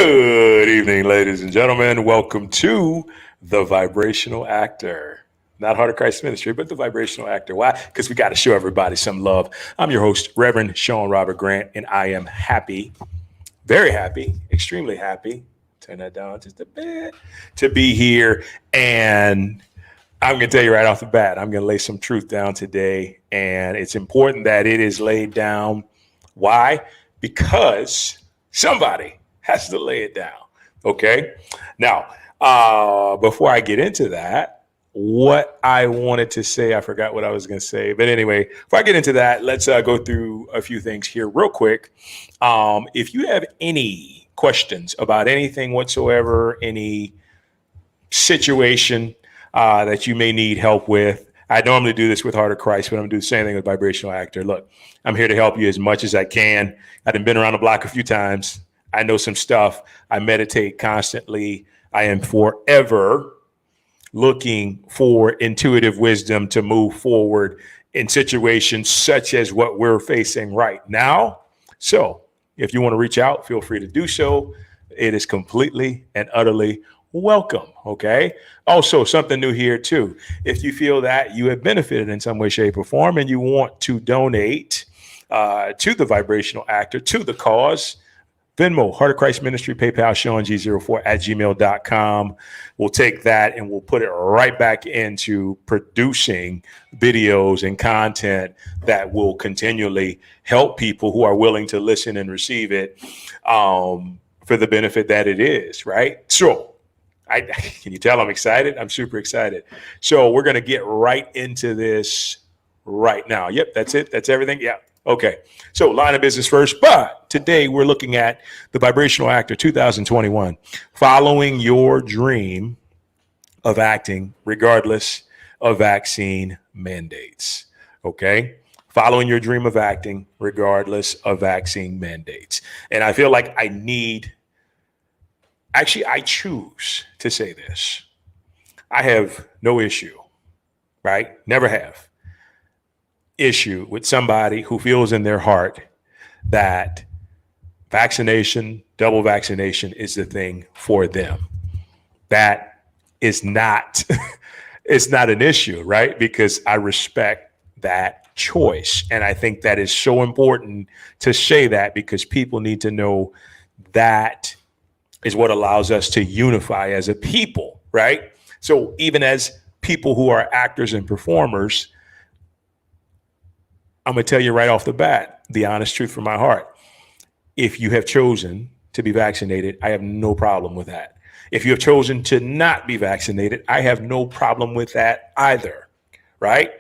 Good evening, ladies and gentlemen. Welcome to the Vibrational Actor. Not Heart of Christ Ministry, but the Vibrational Actor. Why? Because we got to show everybody some love. I'm your host, Reverend Sean Robert Grant, and I am happy, very happy, extremely happy. Turn that down just a bit to be here. And I'm going to tell you right off the bat, I'm going to lay some truth down today. And it's important that it is laid down. Why? Because somebody has to lay it down. Okay. Now, before I get into that, what I wanted to say, I forgot what I was going to say. But anyway, before I get into that, let's go through a few things here real quick. If you have any questions about anything whatsoever, any situation that you may need help with, I normally do this with Heart of Christ, but I'm going to do the same thing with Vibrational Actor. Look, I'm here to help you as much as I can. I've been around the block a few times. I know some stuff. I meditate constantly. I am forever looking for intuitive wisdom to move forward in situations such as what we're facing right now. So if you want to reach out, feel free to do so. It is completely and utterly welcome. Okay. Also, something new here too. If you feel that you have benefited in some way, shape, or form, and you want to donate to the Vibrational Actor, to the cause, Venmo, Heart of Christ Ministry, PayPal, SeanG04@gmail.com. We'll take that and we'll put it right back into producing videos and content that will continually help people who are willing to listen and receive it for the benefit that it is, right? So can you tell I'm excited? I'm super excited. So we're going to get right into this right now. Yep, that's it. That's everything. Yeah. Okay. So line of business first, but today we're looking at the Vibrational Actor 2021, following your dream of acting regardless of vaccine mandates. Okay. Following your dream of acting regardless of vaccine mandates. And I feel like I choose to say this. I have no issue, right? Never have issue with somebody who feels in their heart that vaccination, double vaccination is the thing for them. That is not, it's not an issue, right? Because I respect that choice. And I think that is so important to say that because people need to know that is what allows us to unify as a people, right? So even as people who are actors and performers, I'm going to tell you right off the bat, the honest truth from my heart. If you have chosen to be vaccinated, I have no problem with that. If you have chosen to not be vaccinated, I have no problem with that either, right?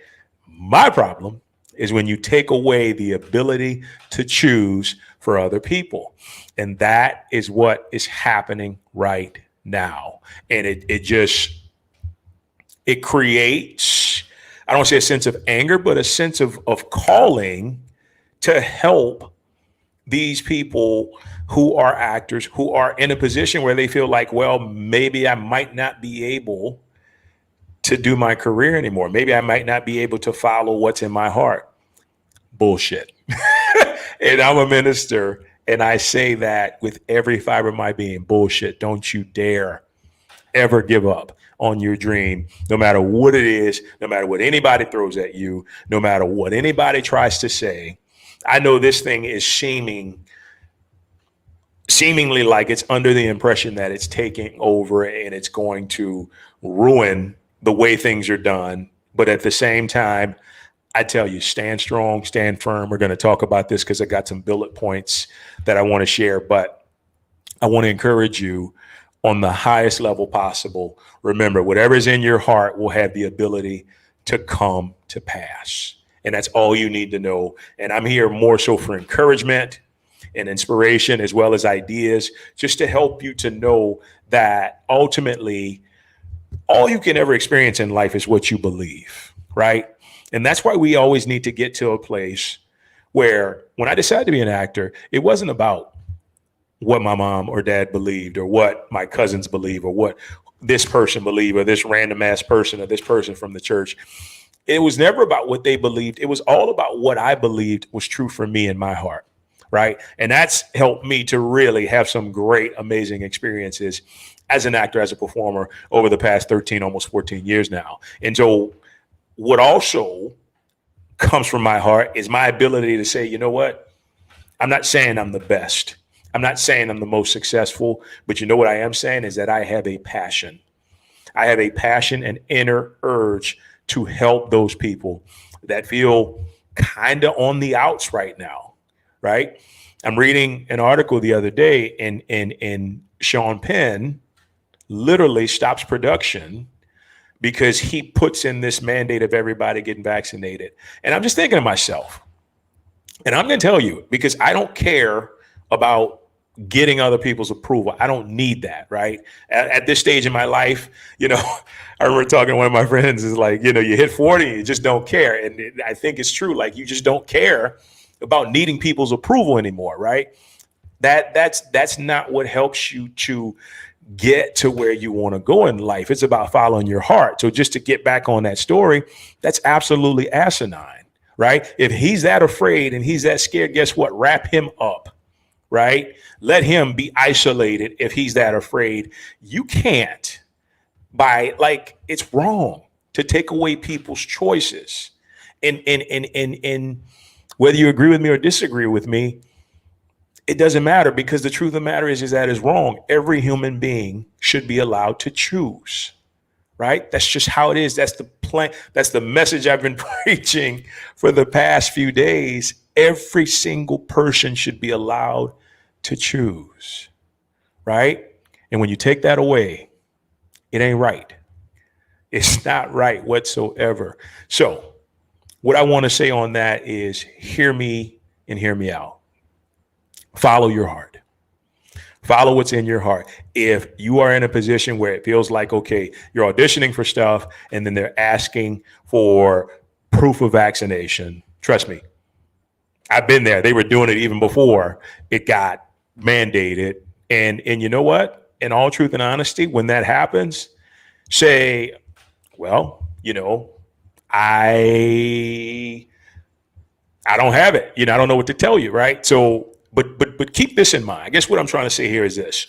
My problem is when you take away the ability to choose for other people. And that is what is happening right now. And it creates, I don't want to say a sense of anger, but a sense of calling to help these people who are actors, who are in a position where they feel like, well, maybe I might not be able to do my career anymore. Maybe I might not be able to follow what's in my heart. Bullshit. And I'm a minister, and I say that with every fiber of my being. Bullshit. Don't you dare ever give up on your dream, no matter what it is, no matter what anybody throws at you, no matter what anybody tries to say. I know this thing is seemingly like it's under the impression that it's taking over and it's going to ruin the way things are done. But at the same time, I tell you, stand strong, stand firm. We're going to talk about this because I got some bullet points that I want to share, but I want to encourage you on the highest level possible. Remember, whatever's in your heart will have the ability to come to pass. And that's all you need to know. And I'm here more so for encouragement and inspiration, as well as ideas, just to help you to know that ultimately all you can ever experience in life is what you believe, right? And that's why we always need to get to a place where when I decided to be an actor, it wasn't about what my mom or dad believed or what my cousins believe or what this person believed or this random ass person or this person from the church. It was never about what they believed. It was all about what I believed was true for me in my heart. right? And that's helped me to really have some great, amazing experiences as an actor, as a performer over the past 13, almost 14 years now. And so what also comes from my heart is my ability to say, you know what? I'm not saying I'm the best. I'm not saying I'm the most successful, but you know what I am saying is that I have a passion. I have a passion and inner urge to help those people that feel kind of on the outs right now, right? I'm reading an article the other day, and Sean Penn literally stops production because he puts in this mandate of everybody getting vaccinated. And I'm just thinking to myself, and I'm going to tell you, because I don't care about getting other people's approval. I don't need that, right? At this stage in my life, I remember talking to one of my friends, is like, you hit 40 and you just don't care. And I think it's true. Like, you just don't care about needing people's approval anymore, right? That's not what helps you to get to where you want to go in life. It's about following your heart. So just to get back on that story, that's absolutely asinine, right? If he's that afraid and he's that scared, guess what? Wrap him up, right? Let him be isolated if he's that afraid. You can't it's wrong to take away people's choices. And whether you agree with me or disagree with me, it doesn't matter, because the truth of the matter is that is wrong. Every human being should be allowed to choose, right? That's just how it is. That's the plan. That's the message I've been preaching for the past few days. Every single person should be allowed to choose, right? And when you take that away, it ain't right. It's not right whatsoever. So what I want to say on that is, hear me and hear me out. Follow your heart. Follow what's in your heart. If you are in a position where it feels like, okay, you're auditioning for stuff and then they're asking for proof of vaccination, trust me, I've been there. They were doing it even before it got mandated. And you know what? In all truth and honesty, when that happens, say, well, I don't have it. I don't know what to tell you, right? So, but keep this in mind. I guess what I'm trying to say here is this.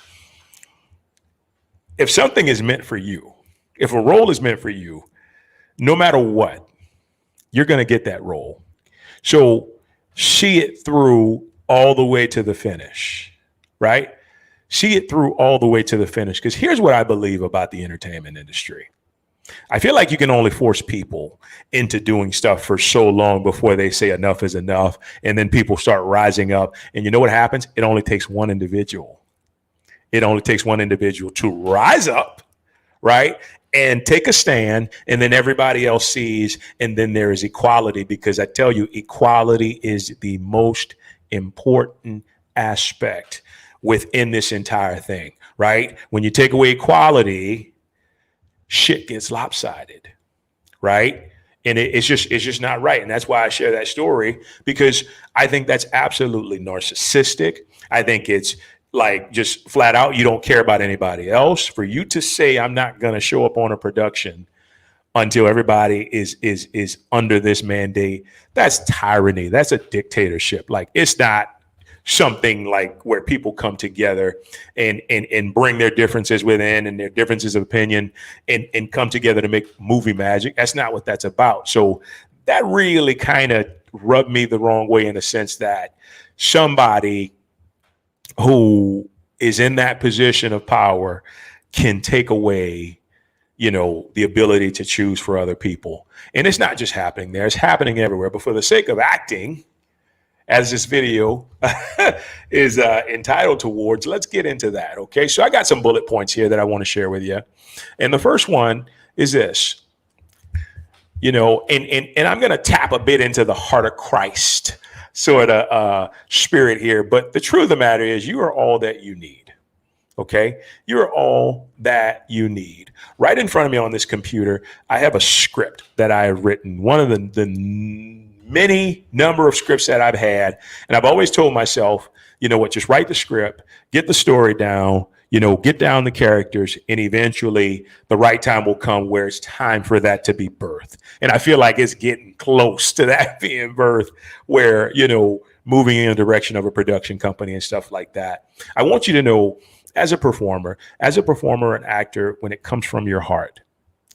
If something is meant for you, if a role is meant for you, no matter what, you're going to get that role. So see it through all the way to the finish, right? See it through all the way to the finish. Because here's what I believe about the entertainment industry. I feel like you can only force people into doing stuff for so long before they say enough is enough. And then people start rising up. And you know what happens? It only takes one individual. It only takes one individual to rise up, right? And take a stand. And then everybody else sees. And then there is equality, because I tell you, equality is the most important aspect within this entire thing, right? When you take away equality, shit gets lopsided, right? And it's just not right. And that's why I share that story, because I think that's absolutely narcissistic. I think it's like just flat out, you don't care about anybody else. For you to say, I'm not going to show up on a production until everybody is under this mandate, that's tyranny. That's a dictatorship. Like, it's not something like where people come together and bring their differences within and their differences of opinion and come together to make movie magic. That's not what that's about. So that really kind of rubbed me the wrong way, in the sense that somebody who is in that position of power can take away, the ability to choose for other people. And it's not just happening there, it's happening everywhere. But for the sake of acting, as this video is entitled towards, let's get into that. Okay. So I got some bullet points here that I want to share with you. And the first one is this, and I'm going to tap a bit into the heart of Christ sort of spirit here. But the truth of the matter is, you are all that you need. Okay. You're all that you need. Right in front of me on this computer, I have a script that I have written. One of the many number of scripts that I've had. And I've always told myself, just write the script, get the story down, get down the characters, and eventually the right time will come where it's time for that to be birthed. And I feel like it's getting close to that being birthed, where, moving in the direction of a production company and stuff like that. I want you to know, as a performer and actor, when it comes from your heart,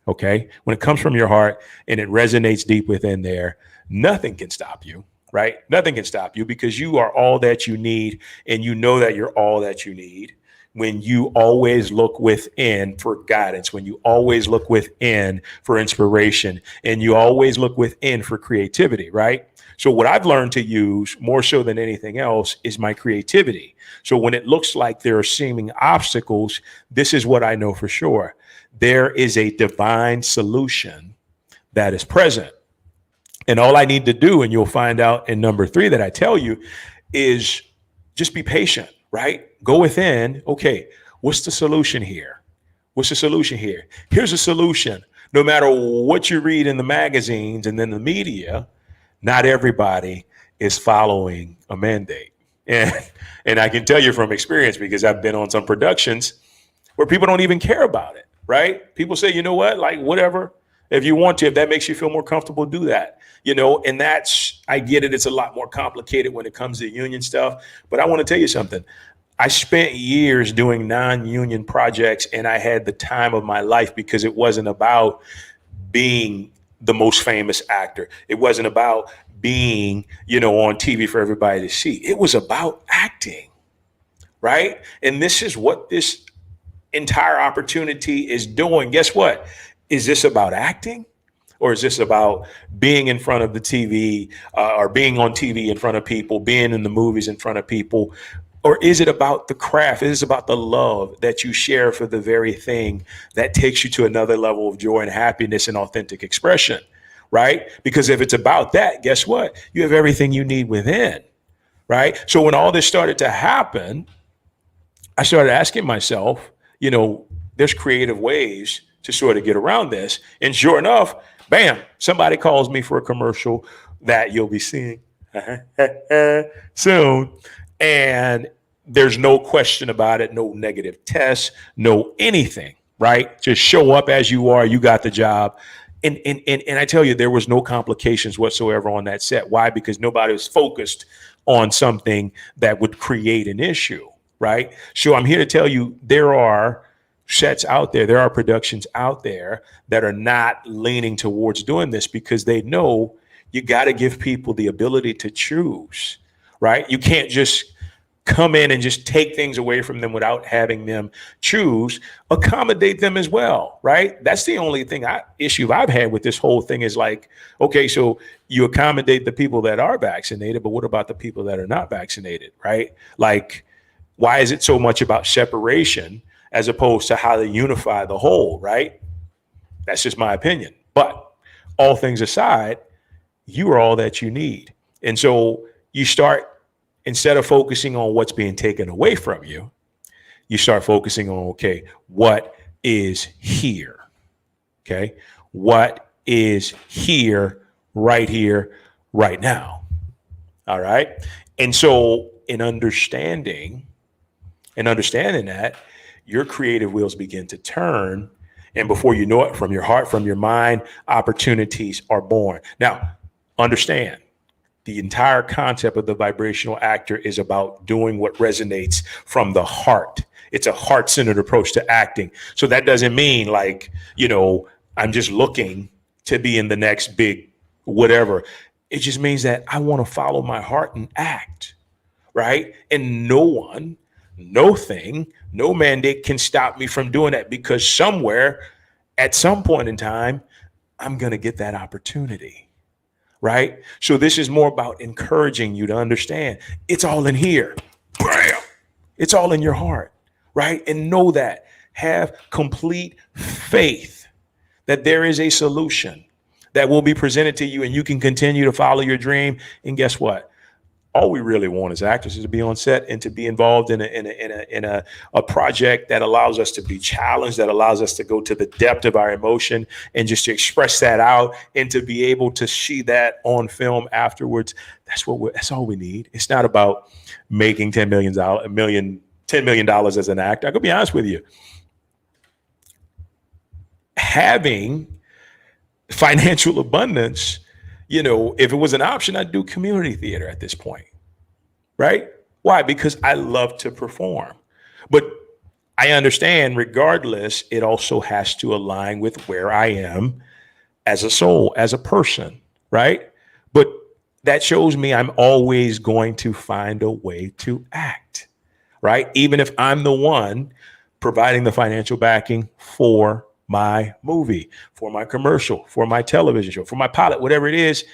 okay, when it comes from your heart and it resonates deep within there, nothing can stop you, right? Nothing can stop you because you are all that you need, and you know that you're all that you need when you always look within for guidance, when you always look within for inspiration, and you always look within for creativity, right? So what I've learned to use more so than anything else is my creativity. So when it looks like there are seeming obstacles, this is what I know for sure. There is a divine solution that is present. And all I need to do, and you'll find out in number 3 that I tell you, is just be patient, right? Go within. Okay, what's the solution here? What's the solution here? Here's a solution. No matter what you read in the magazines and then the media, not everybody is following a mandate. And, and I can tell you from experience, because I've been on some productions where people don't even care about it, right? People say, you know what, like whatever, if you want to, if that makes you feel more comfortable, do that, and that's, I get it. It's a lot more complicated when it comes to union stuff, but I want to tell you something. I spent years doing non-union projects, and I had the time of my life because it wasn't about being the most famous actor. It wasn't about being, on TV for everybody to see. It was about acting, right? And this is what this entire opportunity is doing. Guess what? Is this about acting? Or is this about being in front of the TV, or being on TV in front of people, being in the movies in front of people? Or is it about the craft? Is it about the love that you share for the very thing that takes you to another level of joy and happiness and authentic expression, right? Because if it's about that, guess what? You have everything you need within, right? So when all this started to happen, I started asking myself, there's creative ways to sort of get around this. And sure enough, bam, somebody calls me for a commercial that you'll be seeing soon. And there's no question about it, no negative tests, no anything, right? Just show up as you are, you got the job. And I tell you, there was no complications whatsoever on that set. Why? Because nobody was focused on something that would create an issue, right? So I'm here to tell you, there are sets out there, there are productions out there that are not leaning towards doing this because they know you got to give people the ability to choose, right? You can't just come in and just take things away from them without having them choose. Accommodate them as well, right? That's the only issue I've had with this whole thing is like, okay, so you accommodate the people that are vaccinated, but what about the people that are not vaccinated, right? Like, why is it so much about separation as opposed to how to unify the whole, right? That's just my opinion. But all things aside, you are all that you need. And so you start, instead of focusing on what's being taken away from you, you start focusing on, okay, what is here? Okay. What is here, right now? All right. And so in understanding that, your creative wheels begin to turn. And before you know it, from your heart, from your mind, opportunities are born. Now, understand, the entire concept of the vibrational actor is about doing what resonates from the heart. It's a heart-centered approach to acting. So that doesn't mean like, I'm just looking to be in the next big whatever. It just means that I want to follow my heart and act, right? And no one, no thing, no mandate can stop me from doing that, because somewhere at some point in time, I'm going to get that opportunity, right? So this is more about encouraging you to understand it's all in here. Bam! It's all in your heart, right? And know that. Have complete faith that there is a solution that will be presented to you, and you can continue to follow your dream. And guess what? All we really want as actors is to be on set and to be involved in a project that allows us to be challenged, that allows us to go to the depth of our emotion and just to express that out and to be able to see that on film afterwards. That's all we need. It's not about making $10 million as an actor. I'm gonna be honest with you. Having financial abundance, if it was an option, I'd do community theater at this point. right? Why? Because I love to perform. But I understand regardless, it also has to align with where I am as a soul, as a person, right? But that shows me I'm always going to find a way to act, right? Even if I'm the one providing the financial backing for my movie, for my commercial, for my television show, for my pilot, whatever it is,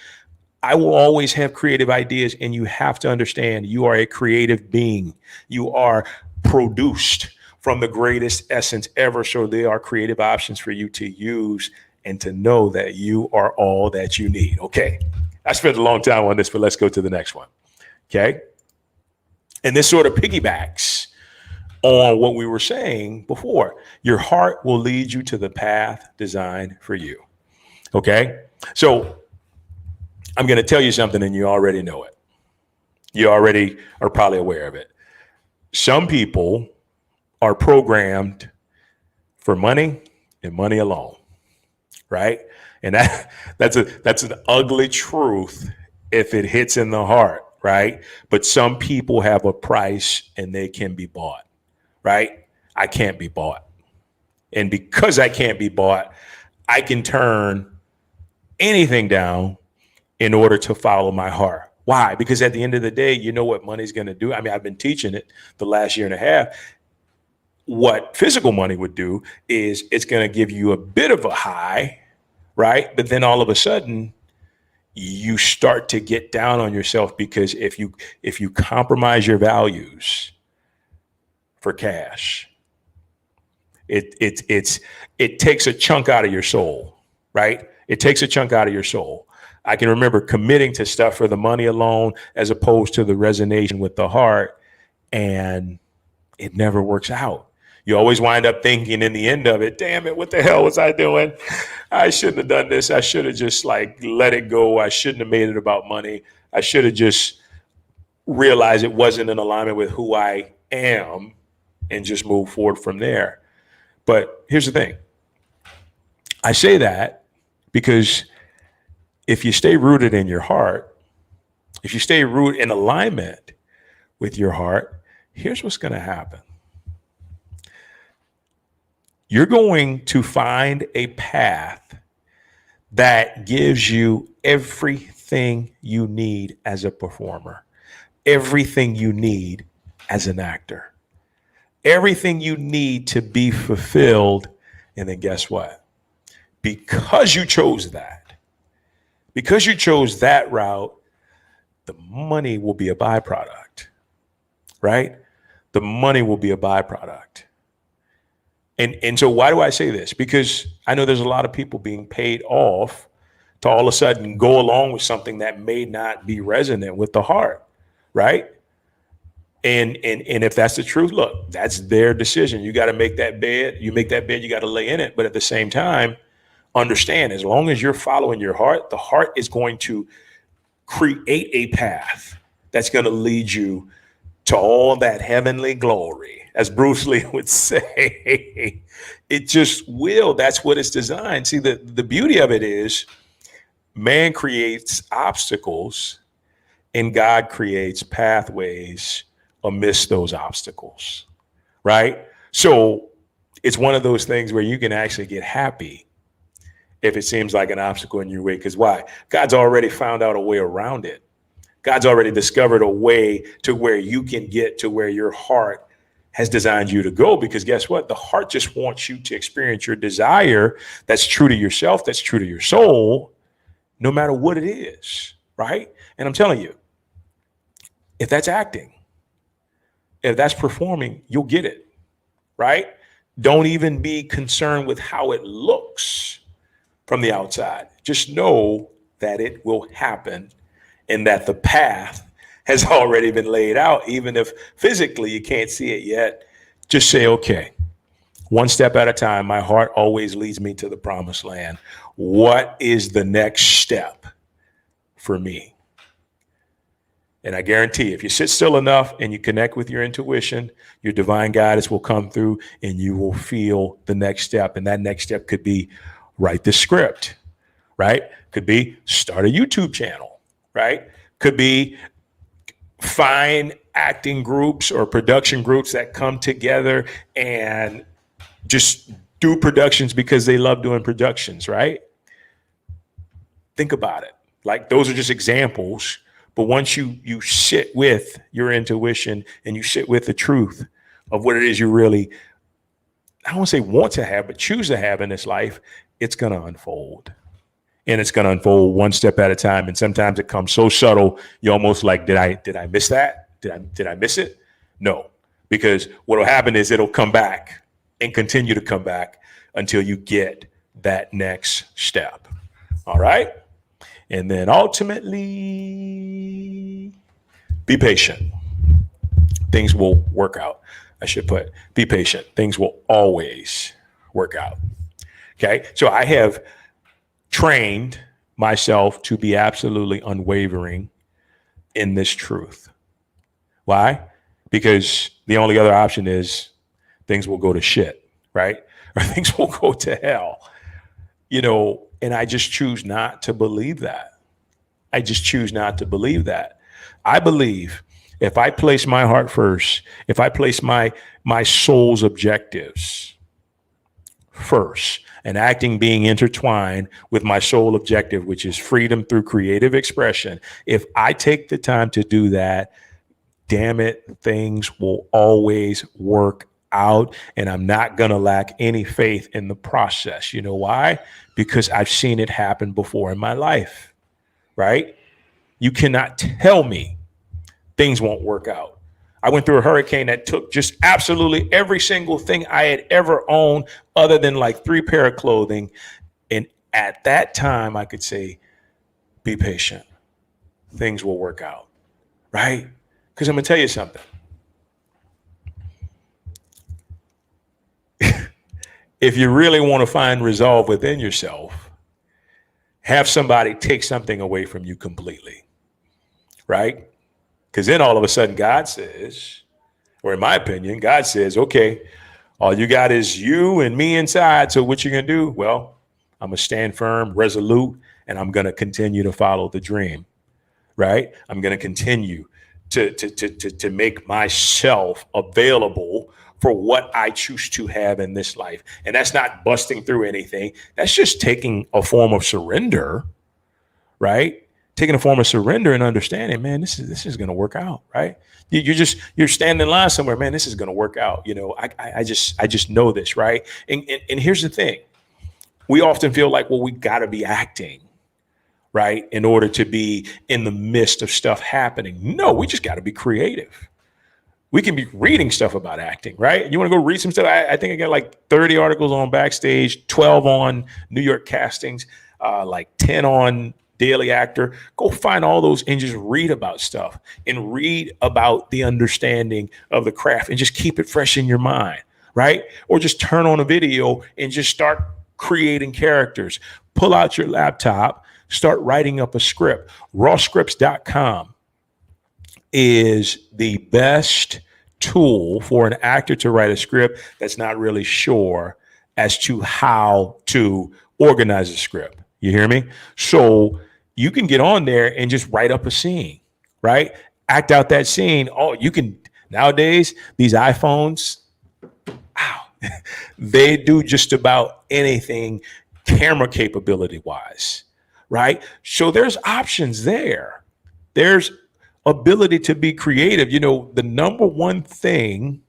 I will always have creative ideas. And you have to understand you are a creative being. You are produced from the greatest essence ever. So there are creative options for you to use and to know that you are all that you need. Okay. I spent a long time on this, but let's go to the next one. Okay. And this sort of piggybacks on what we were saying before. Your heart will lead you to the path designed for you. Okay. So I'm going to tell you something and you already know it. You already are probably aware of it. Some people are programmed for money and money alone, right? And that's an ugly truth if it hits in the heart, right? But some people have a price and they can be bought, right? I can't be bought. And because I can't be bought, I can turn anything down in order to follow my heart. Why? Because at the end of the day, you know what money's going to do? I mean, I've been teaching it the last year and a half. What physical money would do is it's going to give you a bit of a high, right? But then all of a sudden, you start to get down on yourself because if you compromise your values for cash, it takes a chunk out of your soul, right? It takes a chunk out of your soul. I can remember committing to stuff for the money alone as opposed to the resonation with the heart, and it never works out. You always wind up thinking in the end of it, damn it, what the hell was I doing? I shouldn't have done this. I should have just let it go. I shouldn't have made it about money. I should have just realized it wasn't in alignment with who I am and just move forward from there. But here's the thing. I say that because if you stay rooted in your heart, if you stay rooted in alignment with your heart, here's what's going to happen. You're going to find a path that gives you everything you need as a performer, everything you need as an actor, everything you need to be fulfilled. And then guess what? Because you chose that route, the money will be a byproduct, right? The money will be a byproduct. And so why do I say this? Because I know there's a lot of people being paid off to all of a sudden go along with something that may not be resonant with the heart, right? And if that's the truth, look, that's their decision. You got to make that bed. You make that bed, you got to lay in it. But at the same time, understand, as long as you're following your heart, the heart is going to create a path that's going to lead you to all that heavenly glory. As Bruce Lee would say, it just will. That's what it's designed. See, the beauty of it is man creates obstacles and God creates pathways amidst those obstacles, right? So it's one of those things where you can actually get happy if it seems like an obstacle in your way. Because why? God's already found out a way around it. God's already discovered a way to where you can get to where your heart has designed you to go. Because guess what? The heart just wants you to experience your desire that's true to yourself, that's true to your soul, no matter what it is, right? And I'm telling you, if that's acting, if that's performing, you'll get it, right? Don't even be concerned with how it looks from the outside. Just know that it will happen and that the path has already been laid out. Even if physically you can't see it yet, just say, okay, one step at a time. My heart always leads me to the promised land. What is the next step for me? And I guarantee if you sit still enough and you connect with your intuition, your divine guidance will come through and you will feel the next step. And that next step could be write the script, right? Could be start a YouTube channel, right? Could be find acting groups or production groups that come together and just do productions because they love doing productions, right? Think about it. Like those are just examples. But once you sit with your intuition and you sit with the truth of what it is you really, I don't want to say want to have, but choose to have in this life, it's going to unfold. And it's going to unfold one step at a time. And sometimes it comes so subtle, you're almost like, did I miss that? Did I miss it? No, because what will happen is it'll come back and continue to come back until you get that next step. All right. And then ultimately, be patient. Things will work out. I should put, be patient. Things will always work out. Okay. So I have trained myself to be absolutely unwavering in this truth. Why? Because the only other option is things will go to shit, right? Or things will go to hell, and I just choose not to believe that. I just choose not to believe that. I believe if I place my heart first, if I place my soul's objectives first, and acting being intertwined with my soul objective, which is freedom through creative expression, if I take the time to do that, damn it, things will always work out, and I'm not going to lack any faith in the process. You know why? Because I've seen it happen before in my life, right? You cannot tell me things won't work out. I went through a hurricane that took just absolutely every single thing I had ever owned other than like 3 pair of clothing. And at that time, I could say, be patient. Things will work out, right? Because I'm going to tell you something. If you really want to find resolve within yourself, have somebody take something away from you completely, right? Because then all of a sudden God says, or in my opinion, God says, okay, all you got is you and me inside. So what you going to do? Well, I'm going to stand firm, resolute, and I'm going to continue to follow the dream, right? I'm going to continue to make myself available for what I choose to have in this life. And that's not busting through anything. That's just taking a form of surrender, right? Taking a form of surrender and understanding, man, this is going to work out, right? You're standing in line somewhere, man, this is going to work out. I just know this, right? And here's the thing. We often feel like, well, we got to be acting, right, in order to be in the midst of stuff happening. No, we just got to be creative. We can be reading stuff about acting, right? You want to go read some stuff? I think I got like 30 articles on Backstage, 12 on New York Castings, like 10 on Daily Actor. Go find all those and just read about stuff and read about the understanding of the craft and just keep it fresh in your mind, right? Or just turn on a video and just start creating characters. Pull out your laptop, start writing up a script. Rawscripts.com is the best tool for an actor to write a script that's not really sure as to how to organize a script. You hear me? So you can get on there and just write up a scene, right? Act out that scene. Oh, you can nowadays, these iPhones, wow, they do just about anything camera capability wise, right? So there's options there. There's ability to be creative. The number one thing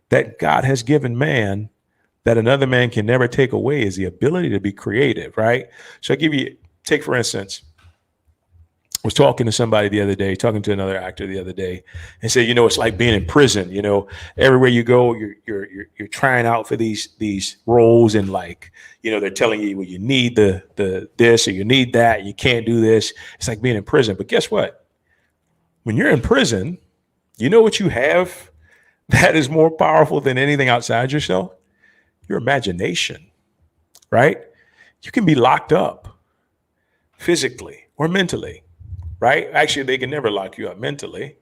that God has given man that another man can never take away is the ability to be creative, right? So take for instance, I was talking to somebody the other day, talking to another actor the other day, and said, it's like being in prison. Everywhere you go, you're trying out for these roles, and they're telling you, well, you need the this or you need that, you can't do this. It's like being in prison. But guess what? When you're in prison, you know what you have that is more powerful than anything outside yourself? Your imagination, right? You can be locked up physically or mentally, right? Actually, they can never lock you up mentally,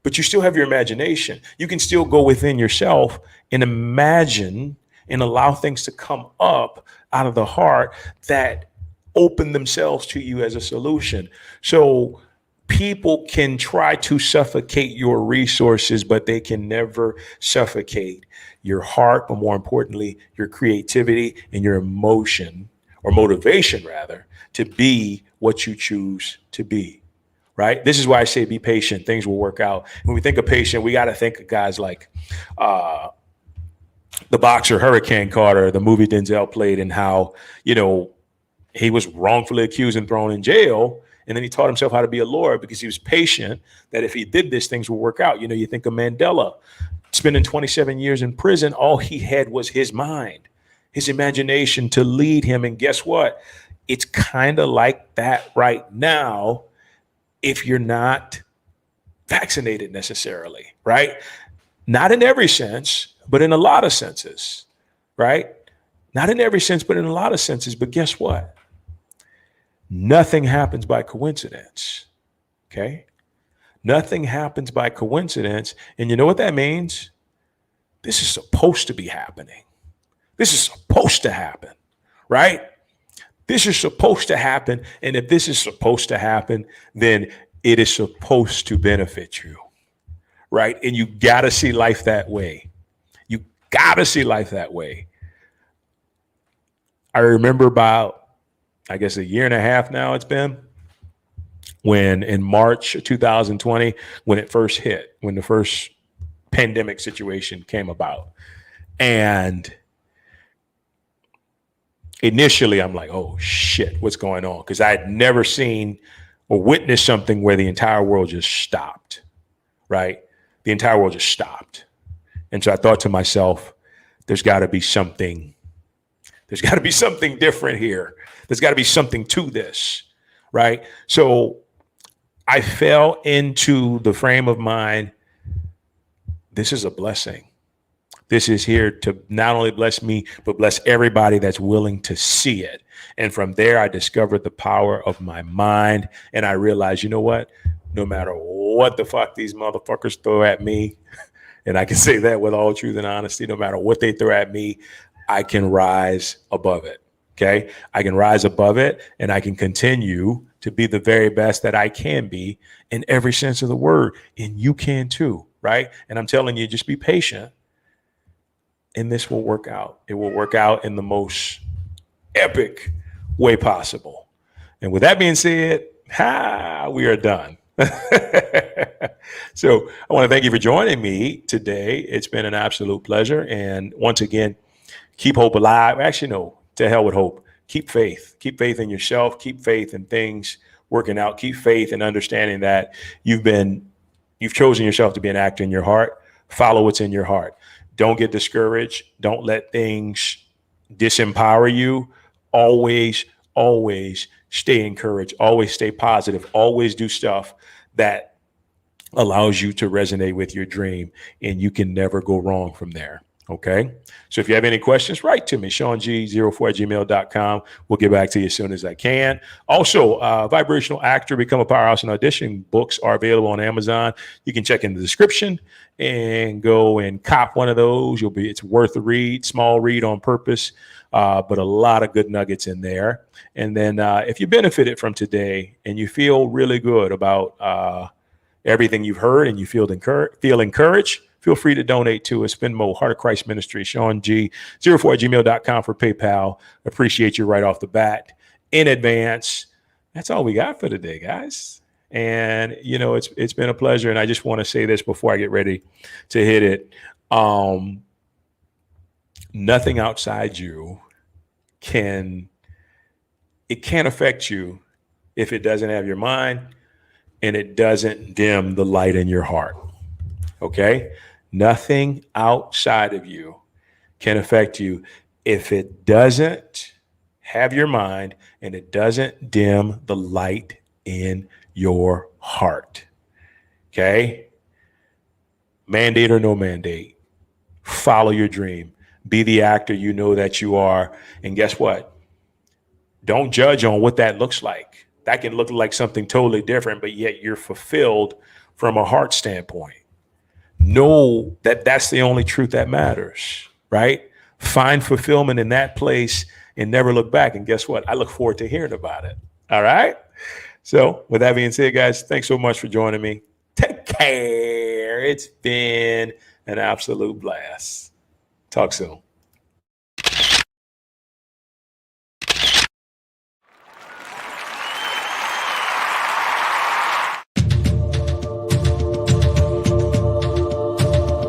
but you still have your imagination. You can still go within yourself and imagine and allow things to come up out of the heart that open themselves to you as a solution. So People can try to suffocate your resources, but they can never suffocate your heart, but more importantly, your creativity and your emotion or motivation, rather, to be what you choose to be. Right. This is why I say be patient. Things will work out. When we think of patient, we got to think of guys like the boxer Hurricane Carter, the movie Denzel played, and how, he was wrongfully accused and thrown in jail. And then he taught himself how to be a lawyer because he was patient that if he did this, things would work out. You think of Mandela spending 27 years in prison. All he had was his mind, his imagination to lead him. And guess what? It's kind of like that right now if you're not vaccinated necessarily, right? Not in every sense, but in a lot of senses, right? Not in every sense, but in a lot of senses. But guess what? Nothing happens by coincidence, okay? Nothing happens by coincidence. And you know what that means? This is supposed to be happening. This is supposed to happen, right? This is supposed to happen. And if this is supposed to happen, then it is supposed to benefit you, right? And you got to see life that way. You got to see life that way. I remember about, I guess, a year and a half now it's been, when in March 2020, when it first hit, when the first pandemic situation came about. And initially I'm like, oh shit, what's going on? Because I had never seen or witnessed something where the entire world just stopped, right? The entire world just stopped. And so I thought to myself, there's got to be something different here. There's got to be something to this, right? So I fell into the frame of mind, this is a blessing. This is here to not only bless me, but bless everybody that's willing to see it. And from there, I discovered the power of my mind. And I realized, you know what? No matter what the fuck these motherfuckers throw at me, and I can say that with all truth and honesty, no matter what they throw at me, I can rise above it. Okay. I can rise above it, and I can continue to be the very best that I can be in every sense of the word. And you can too. Right. And I'm telling you, just be patient, and this will work out. It will work out in the most epic way possible. And with that being said, we are done. So I want to thank you for joining me today. It's been an absolute pleasure. And once again, keep hope alive. Actually, no, to hell with hope. Keep faith. Keep faith in yourself. Keep faith in things working out. Keep faith in understanding that you've chosen yourself to be an actor in your heart. Follow what's in your heart. Don't get discouraged. Don't let things disempower you. Always, always stay encouraged. Always stay positive. Always do stuff that allows you to resonate with your dream, and you can never go wrong from there. Okay. So if you have any questions, write to me, SeanG04@gmail.com. We'll get back to you as soon as I can. Also, Vibrational Actor, Become a Powerhouse and Audition books are available on Amazon. You can check in the description and go and cop one of those. It's worth a read, small read on purpose, but a lot of good nuggets in there. And then if you benefited from today and you feel really good about everything you've heard and you feel encouraged, feel free to donate to us. Venmo, Heart of Christ Ministry, SeanG04@gmail.com for PayPal. Appreciate you right off the bat in advance. That's all we got for today, guys. And, it's been a pleasure. And I just want to say this before I get ready to hit it. Nothing outside you can't affect you if it doesn't have your mind and it doesn't dim the light in your heart. Okay? Nothing outside of you can affect you if it doesn't have your mind and it doesn't dim the light in your heart. Okay? Mandate or no mandate, follow your dream. Be the actor you know that you are. And guess what? Don't judge on what that looks like. That can look like something totally different, but yet you're fulfilled from a heart standpoint. Know that that's the only truth that matters, right? Find fulfillment in that place and never look back. And guess what? I look forward to hearing about it. All right. So with that being said, guys, thanks so much for joining me. Take care. It's been an absolute blast. Talk soon.